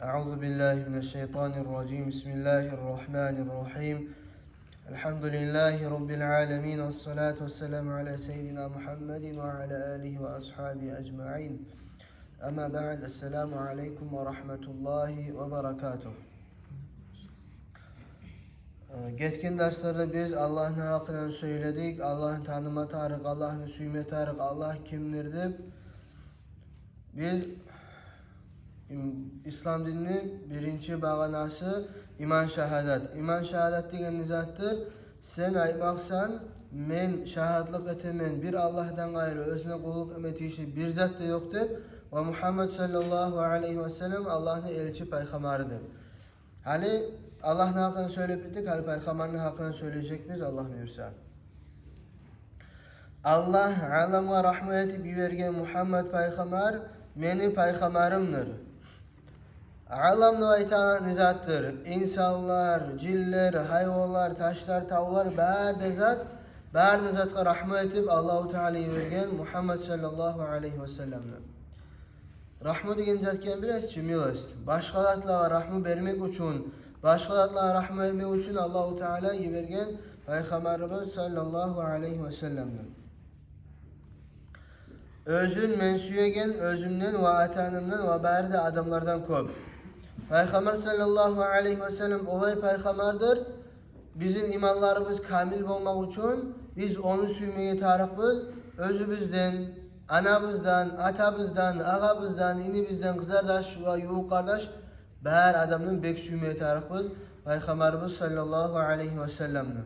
أعوذ بالله من الشيطان الرجيم بسم الله الرحمن الرحيم الحمد لله رب العالمين والصلاة والسلام على سيدنا محمد وعلى آله وأصحابه أجمعين أما بعد السلام عليكم ورحمة الله وبركاته. Geçkin derslerde biz Allah'ın hakkını söyledik. Allah'ın tanıma tarık, Allah'ın süyme tarık, Allah kimdirdi? Biz İslam dininin birinci bağlanası iman şehadet. İman şehadet degen nizattır. Sen aytmaksan men şahadlık etemen bir Allah'tan gayrı özüne kulluk emetişi bir zat da yoktur. Ve Muhammed sallallahu aleyhi ve sellem Allah'ın elçi peygamberdir. Hali Allah'ın hakkını söyleyip bittik. Hali peygamberin hakkını söyleyecek miyiz? Allah buyursa. Allah alem ve rahmeti bibergen Muhammed peygamber meni peygamberimdir. Alamlı aytanan nizattır. İnsanlar, ciller, hayvanlar, taşlar, tavlar, berde zatka rahmet edip Allahu Teala'yı vergen Muhammed sallallahu aleyhi ve sellem'le. Rahmet degen zatken biraz çimiyoruz. Başkalarla rahmet vermek için, başkalarla rahmet etmek için Allahu Teala'yı vergen Peygamberimiz sallallahu aleyhi ve sellem'le. Özün men süyegen özümden ve atanımdan ve berde adamlardan köp. Peygamber sallallahu aleyhi ve sellem olay peygamberdir. Bizim imanlarımız kamil olmak için biz onu süymeye tarıkız. Özümüzden, anamızdan, atamızdan, ağabızdan, inimizden, kızlardaş ve yuğuk kardeş her adamın bek süymeye tarıkız. Peygamberimiz sallallahu aleyhi ve sellem'le.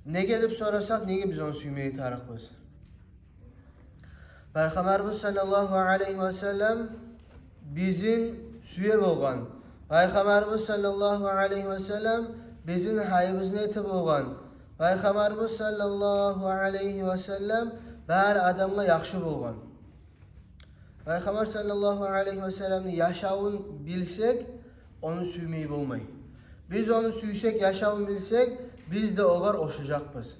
Ne gelip sorasak ne biz onu süymeye tarıkız? Peygamberimiz sallallahu aleyhi ve sellem bizim süye bolgan. Peygamberimiz sallallahu aleyhi ve sellem bizim hayımızın eti bolgan. Peygamberimiz sallallahu aleyhi ve sellem her adamla yaxşı bolgan. Peygamber sallallahu aleyhi ve sellem'ni yaşavını bilsek onu suymayı bolmay. Biz onu süysek, yaşavını bilsek biz de oğar oşacakız.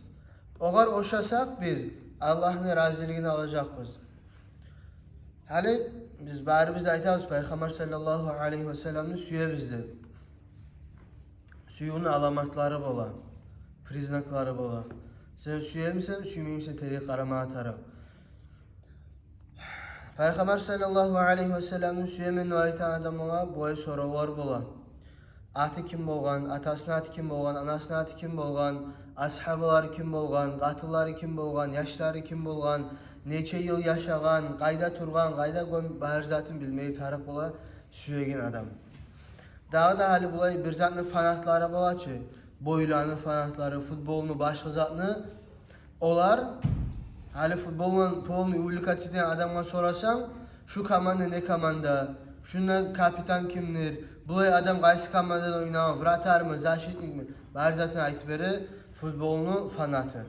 Oğar oşasak biz Allah'ın razılığını alacakız. Hali biz bari aytamiz Peygamber sallallahu aleyhi ve sellem'ni süye bizdi. Suyunun alamatları bola, priznakları bola. Sen süye misin, süymey misin teriği karama atarım. Peygamber sallallahu aleyhi ve sellem'nin süyemen aytan adamına boyu sorular bola. Atı kim bolgan, atasının atı kim bolgan, anasının atı kim bolgan, ashabıları kim bolgan, qatılları kim bolgan, yaşları kim bolgan, neçe yıl yaşagan, qayda turgan, qayda bahar zatın bilmeyi tarık bola süyegen adam. Daha da hali bulay bir zatının fanatları bola ki, boylarının fanatları, futbolunu, başka zatını olar. Hali futbolun polunu uyuluk açıdan adamdan sorasan, şu komanda ne komanda, şundan kapitan kimdir, bulay adam qaysı komandada oynayan, vratar mı, zaşitnik mi, bahar zatın aytiberi futbolunu fanatı.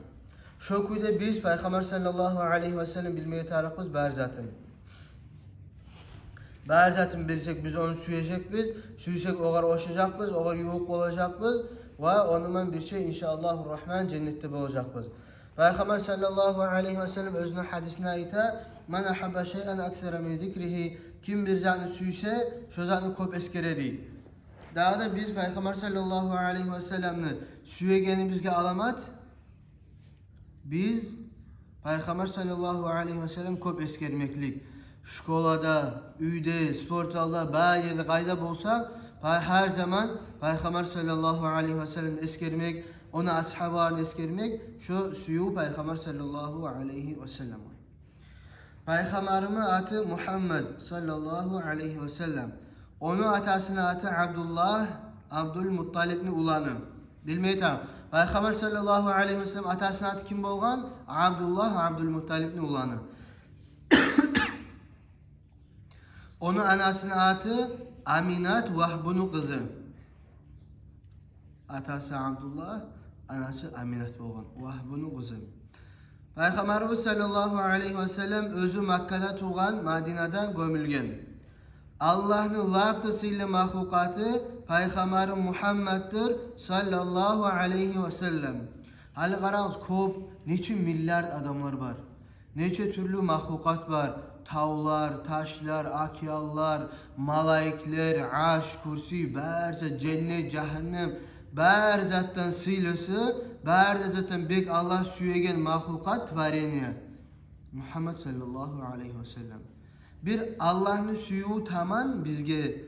Şu kuyda biz Peygamber sallallahu aleyhi ve sellem bilmeye tarıkız bahar zatın. Bahar zatın bilsek biz onu süyecek biz, süysek oğar oşacak biz, oğar yuğuk olacak biz ve onunla bir şey inşallahurrahman cennette olacak biz. Peygamber sallallahu aleyhi ve sellem özünün hadisine ayta "Men ahabba şey'en aksara min zikrihi" kim bir zatını süyse şu zatını köp eskere değil. Daha da biz Peygamber sallallahu aleyhi ve sellem'ni süyegeni bizge alamat biz Peygamber sallallahu aleyhi ve sellem köp eskermeklik. Şkolada, üyde, spor zalda, her yerde qayda bolsa her zaman Peygamber sallallahu aleyhi ve sellem eskermek, ona ashablarını eskermek şu suyu Peygamber sallallahu aleyhi ve sellem. Peygamberimiz adı Muhammed sallallahu aleyhi ve sellem. Onun atasının adı Abdullah, Abdülmuttalib'ni ulanı. Bilmeyi tamam. Peygamber sallallahu aleyhi ve sellem atasının adı kim bolgan? Abdullah, Abdülmuttalib'ni ulanı. Onun anasının adı Aminat Vahbun'un kızı. Atası Abdullah, anası Aminat bolgan. Vahbun'un kızı. Peygamberimiz sallallahu aleyhi ve sellem özü Mekke'de tuğan, Medine'den gömülgen. Allah'ın laptısıyla mahlukatı Peygamberim Muhammed'dir sallallahu aleyhi ve sellem. Hali qarağız köp, neçe milyard adamlar var. Neçe türlü mahlukat var. tağlar, taşlar, akiyallar, malaikler, arş, kursi, bärse cennet, cehennem, bär zattan sıylısı, bär de zaten bek Allah süyegen mahlukat vareni. Muhammed sallallahu aleyhi ve sellem. Bir Allah'ın suyu taman bizge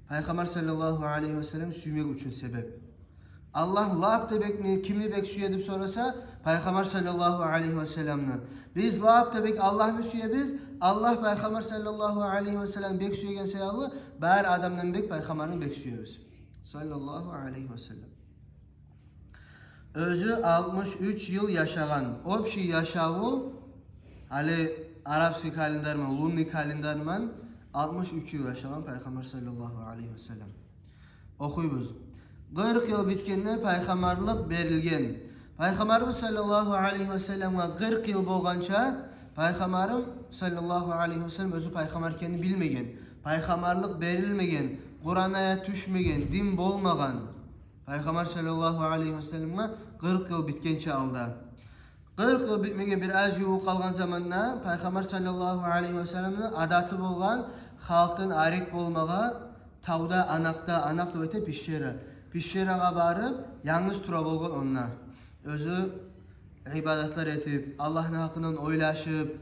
Peygamber sallallahu aleyhi ve sellem suymek için sebep. Allah laqta bekni kimni bek suyu edip sorasa Peygamber sallallahu aleyhi ve sellem'ni. Biz laqta bek Allah'ını suyu biz Allah Peygamber sallallahu aleyhi ve sellem bek suyegen sayallı bär adamdan bek Peygamber'in bek suyu biz. Sallallahu aleyhi ve sellem. Özü 63 yıl yaşagan. O bir şey yaşağı Ali Arapsi kalendarman, Lunni kalendarman 63 yıl yaşagan Peygamber sallallahu aleyhi ve sellem. Okuyubuz. 40 yıl bitkende peygamberlik berilgen. Peygamberimiz sallallahu aleyhi ve sellem'e 40 yıl bolgança Peygamberim sallallahu aleyhi ve sellem özü peygamberkeni bilmegen, peygamberlik berilmegen, Kur'an ayet düşmegen, din bolmagan. Peygamber sallallahu aleyhi ve sellem'e 40 yıl bitkençe aldı. 40 yıl bitmege bir az yuvu kalgan zamanla Peygamber sallallahu aleyhi ve sellem'in adatı bolgan halktan arik bolmaga tavda anakta öte pişşeraga barıp yalnız tura bolgan onunla. Özü ibadetler etip Allah'ın hakkından oylaşıp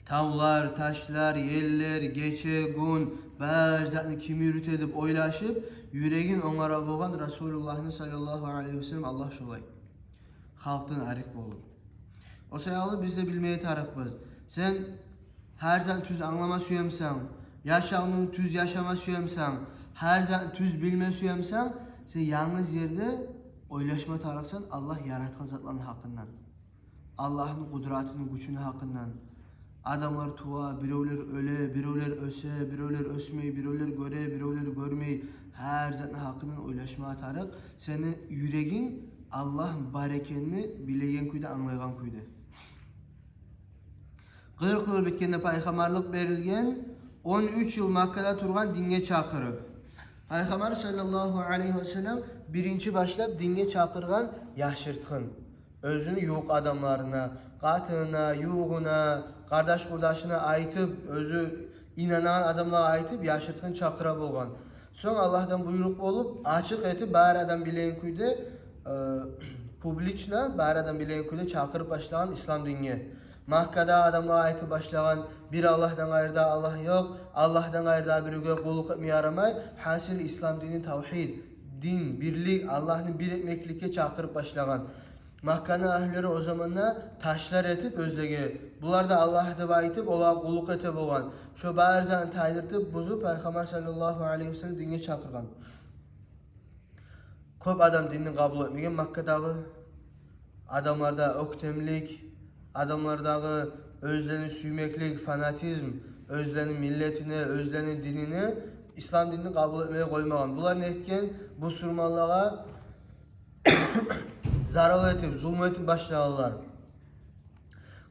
tavlar, taşlar, yeller, geçe, gün, bazı kimi yürüt edip oylaşıp yüreğin onlara bolgan Resulullah'ın sallallahu aleyhi ve sellem Allah şolay. Halktan arik bolup. O sayalı biz de bilmeye tarıkbız. Sen her zaman tüz anlama suyemsen, yaşamını tüz yaşama suyemsen, her zaman tüz bilme suyemsen, sen yalnız yerde oylaşma tarıksan Allah yaratkan zatların hakkından. Allah'ın kudretini, gücünü hakkından. Adamlar tuğa, birevler öle, birevler öse, birevler ösmeyi, birevler göre, birevler görmeyi, her zatın hakkından oylaşma tarık. Senin yüreğin Allah barekenini bilegen kuyda, anlaygan kuyda. 40 yıl bitkende peygamberlik berilgen, 13 yıl Makka'da turgan dinge çakırıp. Peygamber sallallahu aleyhi ve sellem birinci başlap dinge çakırgan yaşırtın. Özünü yok adamlarına, katına, yuğuna, kardeş kurdaşına aytıp, özü inanan adamlara aytıp yaşırtın çakıra bolgan. Son Allah'tan buyruk bolup, açık etip bari adam bileyen kuyda, publiçna bari adam bileyen kuyda çakırıp başlayan İslam dinge. Makka'da adamlara aytıp başlayan bir Allah'tan gayrıda Allah yok, Allah'tan gayrıda birine kulluk etmeye yaramay. Hasil İslam dini tavhid, din, birlik, Allah'ın bir etmeklikке çakırıp başlayan. Makka'nın ahlileri o zamanla taşlar etip özlege. Bunlar da Allah'a aytıp ola kulluk etip olan. Şu barzan taydırtıp buzu Peygamber sallallahu aleyhi ve sellem dinge çakırgan. Köp adam dinini kabul etmegen Makka'dağı adamlarda öktemlik, adamlardağı özlerini süymeklik, fanatizm, özlerinin milletini, özlerinin dinini, İslam dinini kabul etmeye koymagan. Bunlar ne etken? Bu Müslümanlığa zarar etip, zulm etip başladılar.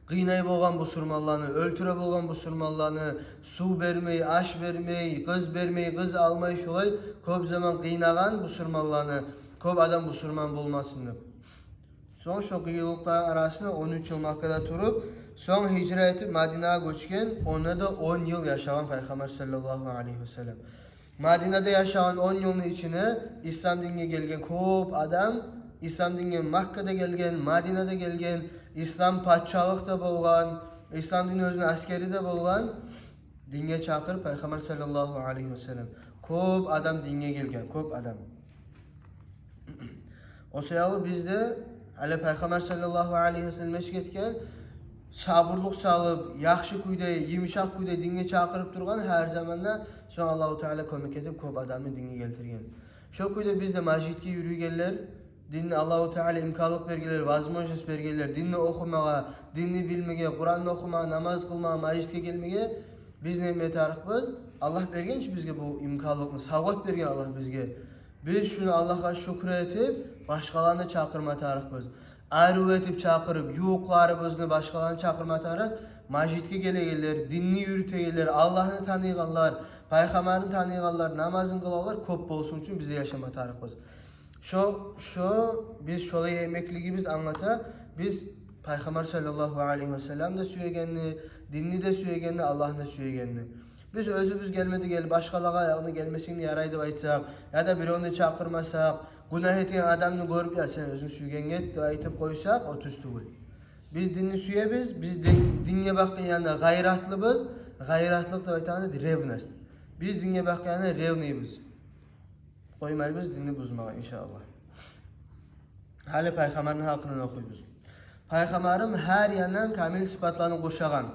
Kıynay bolgan bu Müslümanlarını, öldüre bolgan bu Müslümanlarını, su vermeyi, aş vermeyi, kız vermeyi, kız almayı şolay köp zaman kıynagan bu Müslümanlarını, köp adam Müslüman bolmasını. Son şu kıyılıklar arasında 13 yıl Makka'da turup, son hicret etip Madine'ye göçken, onda da 10 yıl yaşayan Peygamber sallallahu aleyhi ve sellem. Madine'de yaşayan 10 yılın içine İslam dinine gelgen köp adam, İslam dinine Makka'da gelgen, Madine'de gelgen, İslam patçalıkta bolgan, İslam dini özünün askeri de bolgan, dinge çakır Peygamber sallallahu aleyhi ve sellem. Köp adam dinge gelgen, köp adam. O sayalı bizde Ali Peygamber sallallahu aleyhi ve sellem eşketken sabırlık salıp, yaxşı kuyda, yumuşak kuyda dinge çakırıp durgan her zamanla son Allahu Teala kömek edip köp adamı dinge geltirgen. Şu kuyda bizde masjidke yürüygenler, dinni Allahu Teala imkanlık bergeler, vazmojis bergeler, dinni okumaga, dinni bilmege, Kur'an'ı okumaga, namaz kılmaga, masjidke gelmege biz neyme tarıkbız? Allah bergenç bizge bu imkanlıkны, savgat bergen Allah bizge. Biz şunu Allah'a şükür etip başkalarını çakırma tarıkbız. Ayrı etip çakırıp, yuğuklarımızını başkalarını çakırma tarık, masjidke gelegeler, dinni yürütegeler, Allah'ını tanıyanlar, Peygamberini tanıyanlar, namazını kılanlar köp bolsun için bizde yaşama tarıkbız. Biz şolay emekligimiz anlata, biz Peygamber sallallahu aleyhi ve sellem de süyegenini, dinni de süyegenni, Allah'ını da süyegenni. Biz özümüz gelmedi gel başkalarına onu gelmesini yaraydı aytsak ya da bir onu çakırmasak, günah eten adamını görüp ya sen özün süygen et de aytıp koysak o tüz tugul. Biz dinni süyebiz, biz dinge bakkan yanında gayratlıyız. Gayratlık da aytanda revnost. Biz dinge bakkan yanında revniybiz. Koymayız dinni buzmağa inşallah. Hali Peygamberin hakkını okuyuz. Peygamberim her yandan kamil sıfatlarını koşagan.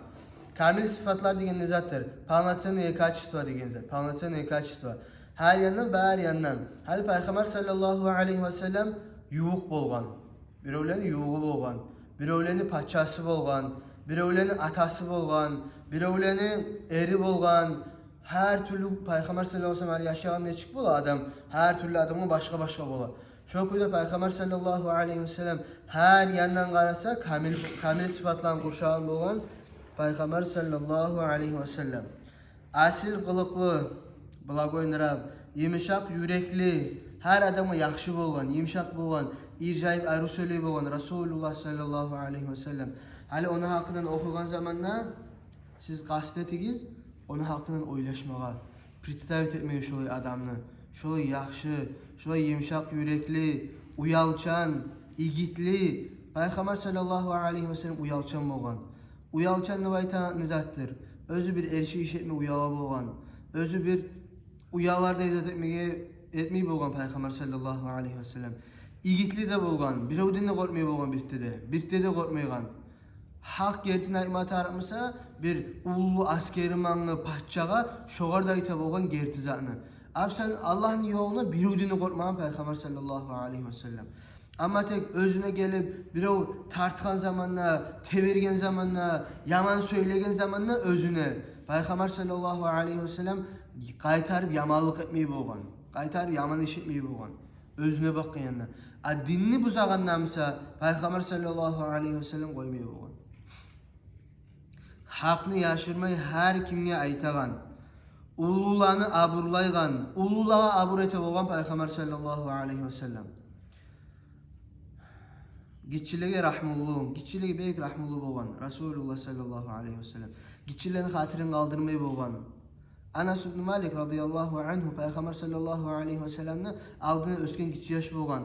Kamil sıfatlar degen ne zattır? Полноценные качества degen zat. Полноценные качества. Her yandan. Hali Peygamber sallallahu aleyhi ve sellem yuğuk bolgan. Birovlerin yuğuğu bolgan. Birovlerin paçası bolgan. Birovlerin atası bolgan. Birovlerin eri bolgan. Her türlü Peygamber sallallahu aleyhi ve sellem yaşayan ne çık bola adam. Her türlü adamın başka bola. Şokuyla Peygamber sallallahu aleyhi ve sellem her yandan qarasa kamil sıfatlan qurşağın bolgan Peygamber sallallahu aleyhi ve sellem. Asil qılıqlı, blagoynarav, yumuşak yürekli, her adamı yaxşı bolgan, yumuşak bolgan, irjayip ayrı söyley bolgan Resulullah sallallahu aleyhi ve sellem. Hali onun hakkından okugan zamanla siz qasdetigiz onun hakkından oylaşmağa, представить etmeye şolay adamını. Şolay yaxşı, şolay yumuşak yürekli, uyalçan, igitli. Peygamber sallallahu aleyhi ve sellem uyalçan bolgan. Uyalçan nıbayta nizattır. Özü bir erşi iş etme uyala bolgan. Özü bir uyalarda izat etmeyi bolgan Peygamber sallallahu aleyhi ve sellem. İgitli de bolgan. Birovdinni korkmay bolgan birte de korkmaygan. Hak gertin ayma tarıqmısa bir ullu askeri manlı patçağa şoğarda ayta bolgan gerti zatını. Abi sen Allah'ın yoluna birovdinni korkmagan Peygamber sallallahu aleyhi ve sellem. Ama tek özüne gelip birov tartkan zamanla, tevergen zamanla, yaman söylegen zamanla özüne. Peygamber sallallahu aleyhi ve sellem qaytarıp yamanlık etmeyi bolgan. Qaytarıp yaman iş etmeyi bolgan. Özüne bakkan yanına. Dinni buzağanlamsa Peygamber sallallahu aleyhi ve sellem koymayı bolgan. Hakni yaşırmay her kimge aytagan. Ululağını aburlaygan. Ululağa abur ete bolgan Peygamber sallallahu aleyhi ve sellem. Gitçilege rahmulluğum, gitçilege beyik rahmulluğu bolgan Resulullah sallallahu aleyhi ve sellem. Gitçilerin hatirini kaldırmayı bolgan. Anas ibn Malik radıyallahu anhu Peygamber sallallahu aleyhi ve sellem'ne aldığını ösken gitçi yaş bolgan.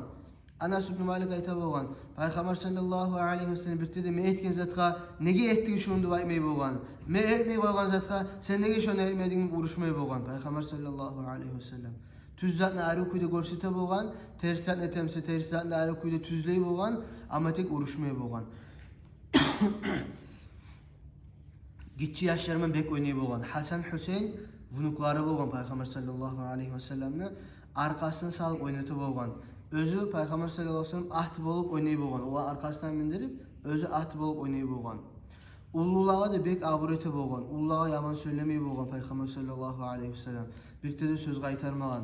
Anas ibn Malik ayta bolgan. Peygamber sallallahu aleyhi ve sellem birtede me etken zatqa nege ettiği şunu aytmay bolgan. Me etmey koygan zatqa sen nege şunu etmediğini uruşmay bolgan. Peygamber sallallahu aleyhi ve sellem. Tüz zatını ayrı kuyda görsete bolgan, ters zatını temse ters zatını ayrı kuyda tüzley bolgan, ama tek uruşmay bolgan. Gitçi yaşlarımın bek oynay bolgan. Hasan Hüseyin vunukları bolgan Peygamber sallallahu aleyhi ve sellem'ne arkasını salıp oynatı bolgan. Özü Peygamber sallallahu aleyhi ve sellem ahd bolup oynay bolgan. Ola arkasından mindirip özü ahd bolup oynay bolgan. Ululağa da bek aburete bolgan. Ululağa yaman söylemey bolgan Peygamber sallallahu aleyhi ve sellem. Birte de söz qaytarmagan.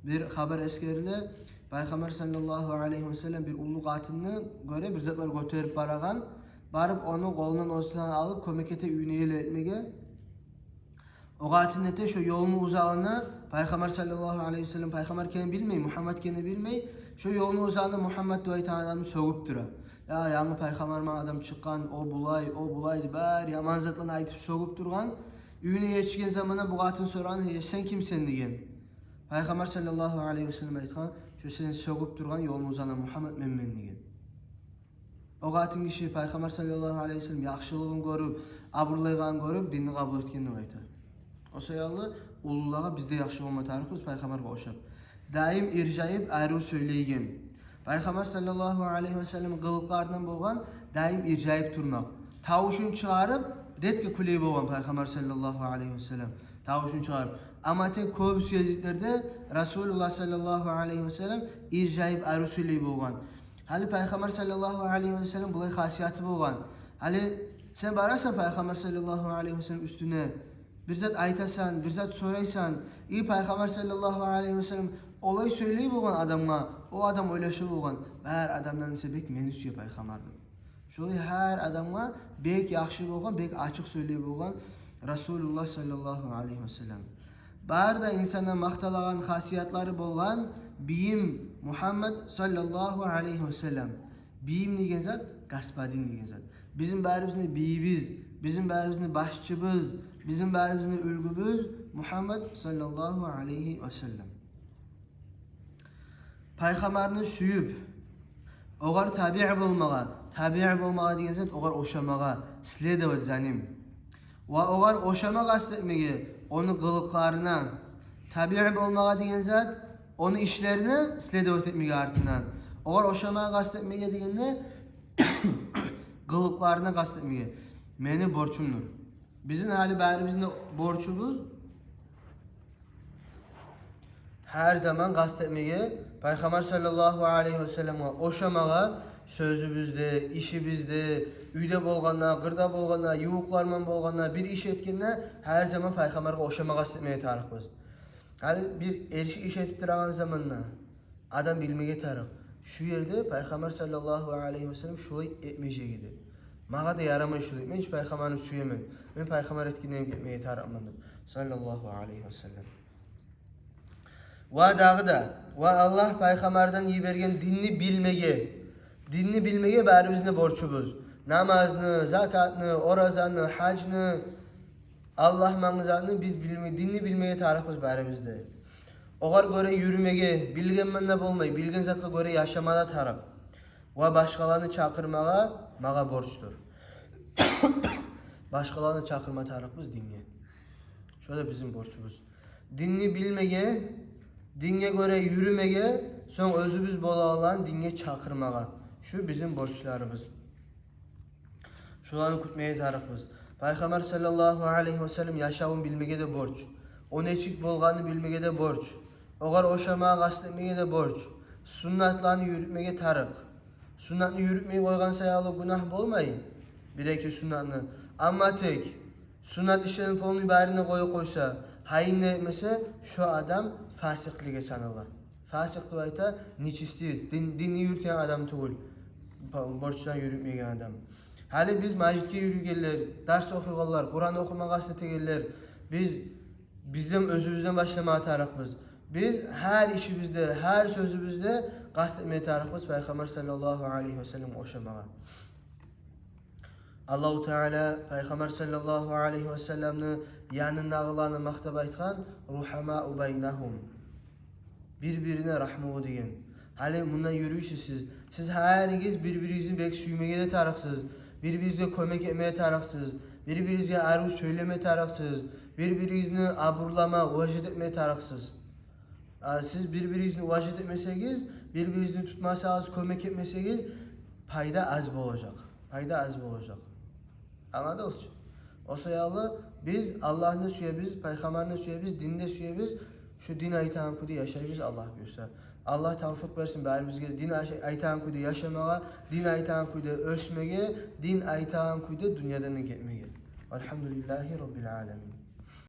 Bir haber eskerile Peygamber sallallahu aleyhi ve sellem bir ulu qatını göre bir zatlar götürüp baragan. Barıp onu kolundan ostan alıp kömekete üyneyle etmege. O qatınete şu yolunu uzağına Peygamber sallallahu aleyhi ve sellem Peygamber kene bilmey, Muhammed kene bilmey. Şu yolunu uzağına Muhammed diye aytan adamı soğup dura. Ya yanı Peygamber'e adam çıkan o bulay bar yaman zatlarını aytıp soğup durgan. Üyüne yetişken zamana bu qatın soran sen kimsen degen. Peygamber sallallahu aleyhi ve sellem aytgan şu sen soğup durgan yolunu uzağına Muhammed memmen degen. O qatın kişi Peygamber sallallahu aleyhi ve sellem yaxşılığını görüp, aburlaygan görüp dinni kabul etkenini aytar. O sayallı ululağa bizde yaxşı olma tariximiz Peygamber'e oşap. Daim irjayip ayrı söyleygen. Peygamber sallallahu aleyhi ve sellem qılıqlarından bolgan daim irjayip turmak. Tavuşun çıkarıp redke kuley bolgan Peygamber sallallahu aleyhi ve sellem. Tavuşun çıkarıp. Ama tek köp sözitlerde Resulullah sallallahu aleyhi ve sellem irjayip ayrı söyley bolgan. Hali Peygamber sallallahu aleyhi ve sellem bulay hasiyatı bolgan. Hali sen barasan Peygamber sallallahu aleyhi ve sellem üstüne bir zat aytasan, bir zat soraysan, iyi Peygamber sallallahu aleyhi ve sellem olay söyley bolgan adamga, o adam oylaşı bolgan. Her adamdan ise bek meni süye Peygamberdim. Şolay her adamga bek yaxşı bolgan, bek açık söyley bolgan Resulullah sallallahu aleyhi ve sellem. Barda insana maqtalagan hasiyatları bolgan biyim Muhammed sallallahu aleyhi ve sellem. Biyim degen zat, gaspadin degen zat. Bizim barimizde biyibiz, bizim bärimizni başçımız, bizim bärimizni ülgübüz Muhammed sallallahu aleyhi ve sellem. Peygamberini süyüp, oğar tabi'i bolmağa degan zat oğar oşamağa, sledovat zanim. Ve oğar oşama kastetmegi, onu kılıklarına, tabi'i bolmağa degan zat, onu işlerini sledovat etmegi artından. Oğar oşamağa kastetmegi degende, kılıklarına kastetmegi. Meni borçumdur. Bizim hali bärimizde borçumuz her zaman kastetmegi Peygamber sallallahu aleyhi ve sellem'e oşamağa sözübüzde, işibizde, uyda bolganda, qırda bolganda, yuvuqlarman bolganda bir iş etkende her zaman Peygamber'e oşamağa kastetmegi tarıqbız. Hali bir erişi iş etip durgan zamanna adam bilmege tarıq. Şu yerde Peygamber sallallahu aleyhi ve sellem şulay etmejegidi. Mağa da yaramay şulay. Men hiç Peygamber'ni süyemen. Men Peygamber etkinden etmege tarıqmandım. Sallallahu aleyhi ve sellem. Ve dağıda ve Allah Peygamber'den yibergen dinni bilmege bärimizne borçubuz. Namazını, zakatını, orazanı, hacını, Allah mangızatını biz dinni bilmege tarıqbız bärimizde. Oğar göre yürümege, bilgen menne bolmay, bilgen zatga göre yaşamada tarık. Ve başkalarını çakırmağa mağa borçtur. Başkalarını çakırma tarıqbız dinge. Şöyle bizim borçumuz. Dinni bilmege, dinge göre yürümege, son özübüz bola olan dinge çakırmağa. Şu bizim borçlarımız. Şularını kutmaya tarıqbız. Peygamber sallallahu aleyhi ve sellem yaşavın bilmege de borç. O neçik bolganı bilmege de borç. Oğar oşamağa kastetmege de borç. Sunnatlarını yürütmege tarık. Sunnatını yürütmeyi koygan sayalı günah bolmayın. Bir-iki sunnatını. Ama tek sunnat işlerini polunu bärine koysa, hayin etmese şu adam fasiklige sanılır. Fasik duvayta niçistiyiz. Dinni yürüten adam tuğul. Borçtan yürütmegen adam. Hali biz majitke yürügenler, ders okuyganlar, Kur'an okuma gazetegeller, bizden özümüzden başlamaya tarıqbız. Biz her işimizde, her sözümüzde kastetmeye tarıqbız Peygamber sallallahu aleyhi ve sellem oşamağa. Allahu Teala Peygamber sallallahu aleyhi ve sellemni yanındagılarını maqtab aytgan ruhama beynahum. Birbirine rahmu degan. Hali bundan yürüyüşsüz. Siz herigiz birbirinizi bek süymege de tarıqsız. Birbirinizge kömek etmeye tarıqsız. Birbirinizge arı söyleme tarıqsız. Birbirinizni aburlama, uvajet etmeye tarıqsız. Siz birbirinizni uvajet etmeseniz, birbirinizni tutmasanız, kömek etmeseniz payda az olacak. Payda az olacak. Anladınız? O sayalı biz Allah'ını süyebiz, Peygamberini süyebiz, dinini süyebiz. Şu din aytan kudi yaşayımız Allah buyursa. Allah tavfik versin bärimizge din aytan kudi yaşamağa, din aytan kudi ösmege, din aytan kudi dünyadan ketmege. Elhamdülillahi Rabbil alemin.